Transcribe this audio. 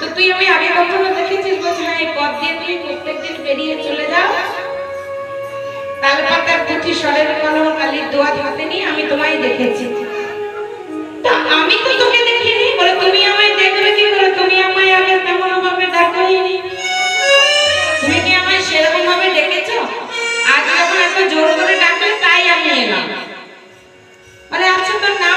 তো তুই আমি আগে কখনো দেখেছিস? বলছে হ্যাঁ, এই পথ দিয়ে তুই প্রত্যেকদিন বেরিয়ে চলে যাও, তালপাতার পুঁথি স্বরের কলম কালির দোয়াত হাতে নিয়ে আমি তোমায় দেখেছি। তা আমি তো তোকে দেখিনি। বলে তুমি আমায় দেখবে কি করে? তুমি আমায় আগে তেমন ভাবে দেখোইনি। তুমি কি আমায় সেরকম ভাবে ডেকেছো? আজ যখন এত জোর করে ডাকলে তাই আমি এলাম। বলে আচ্ছা, তোর নাম